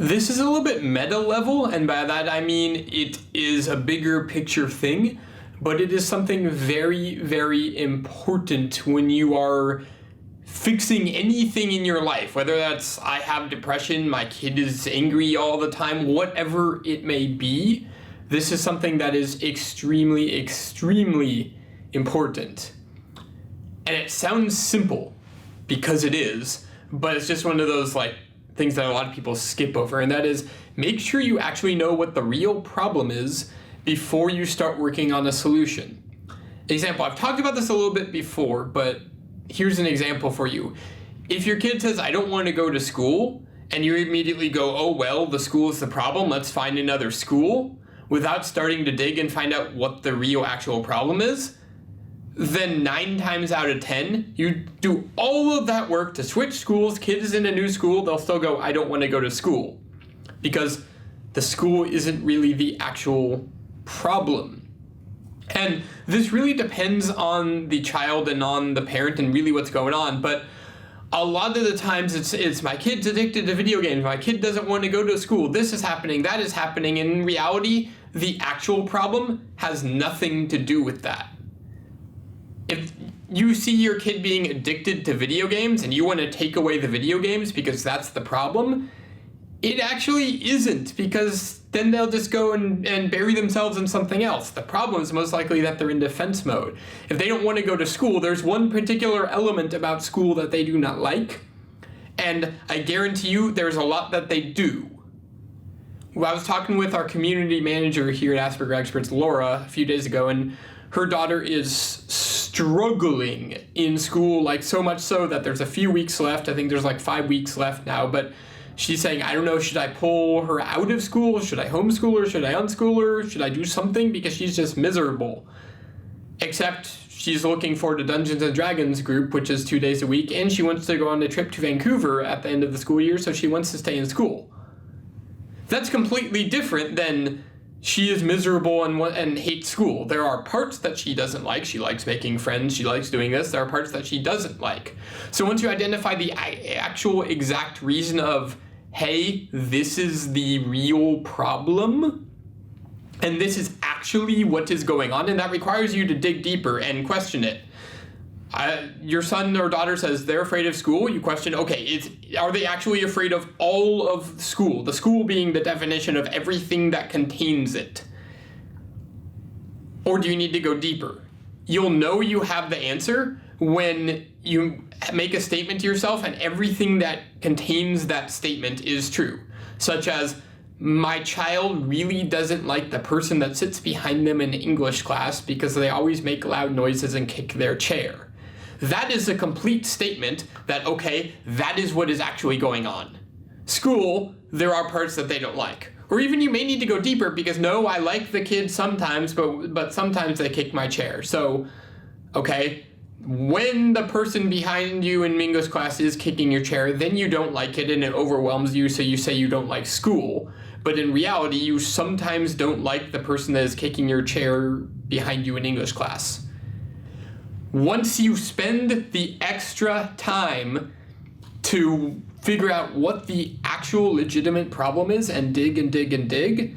This is a little bit meta level, and by that I mean it is a bigger picture thing, but it is something very, very important when you are fixing anything in your life, whether that's I have depression, my kid is angry all the time, whatever it may be. This is something that is extremely, extremely important. And it sounds simple because it is, but it's just one of those things that a lot of people skip over, and that is make sure you actually know what the real problem is before you start working on a solution. Example, I've talked about this a little bit before, but here's an example for you. If your kid says, I don't want to go to school, and you immediately go, oh, well, the school is the problem, let's find another school, without starting to dig and find out what the real actual problem is, then 9 times out of 10, you do all of that work to switch schools, kid is in a new school, they'll still go, I don't want to go to school. Because the school isn't really the actual problem. And this really depends on the child and on the parent and really what's going on, but a lot of the times it's my kid's addicted to video games, my kid doesn't want to go to school, this is happening, that is happening, and in reality, the actual problem has nothing to do with that. If you see your kid being addicted to video games and you want to take away the video games because that's the problem, it actually isn't, because then they'll just go and bury themselves in something else. The problem is most likely that they're in defense mode. If they don't want to go to school, there's one particular element about school that they do not like, and I guarantee you there's a lot that they do. Well, I was talking with our community manager here at Asperger Experts, Laura, a few days ago, and her daughter is struggling in school, so much so that there's a few weeks left. I think there's 5 weeks left now, but she's saying, I don't know, should I pull her out of school? Should I homeschool her? Should I unschool her? Should I do something? Because she's just miserable. Except she's looking for the Dungeons & Dragons group, which is 2 days a week, and she wants to go on a trip to Vancouver at the end of the school year, so she wants to stay in school. That's completely different than she is miserable and hates school. There are parts that she doesn't like. She likes making friends. She likes doing this. There are parts that she doesn't like. So once you identify the actual exact reason of, hey, this is the real problem, and this is actually what is going on, and that requires you to dig deeper and question it. Your son or daughter says they're afraid of school. You question, okay, are they actually afraid of all of school? The school being the definition of everything that contains it. Or do you need to go deeper? You'll know you have the answer when you make a statement to yourself and everything that contains that statement is true. Such as, my child really doesn't like the person that sits behind them in English class because they always make loud noises and kick their chair. That is a complete statement that, okay, that is what is actually going on. School, there are parts that they don't like. Or even you may need to go deeper because, no, I like the kids sometimes, but sometimes they kick my chair. So, okay, when the person behind you in English class is kicking your chair, then you don't like it and it overwhelms you, so you say you don't like school. But in reality, you sometimes don't like the person that is kicking your chair behind you in English class. Once you spend the extra time to figure out what the actual legitimate problem is and dig and dig and dig,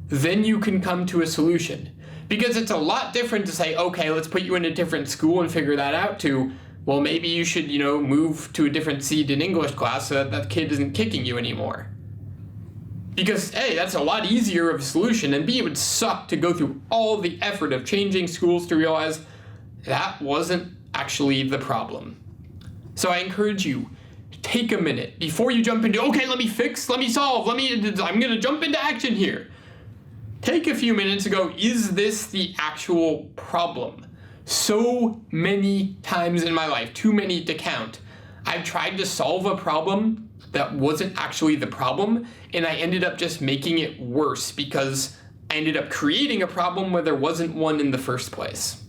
then you can come to a solution. Because it's a lot different to say, okay, let's put you in a different school and figure that out, to, well, maybe you should, move to a different seat in English class so that kid isn't kicking you anymore. Because A, that's a lot easier of a solution, and B, it would suck to go through all the effort of changing schools to realize that wasn't actually the problem. So I encourage you, take a minute before you jump into, okay, let me fix, let me solve, I'm gonna jump into action here. Take a few minutes to go, is this the actual problem? So many times in my life, too many to count, I've tried to solve a problem that wasn't actually the problem, and I ended up just making it worse because I ended up creating a problem where there wasn't one in the first place.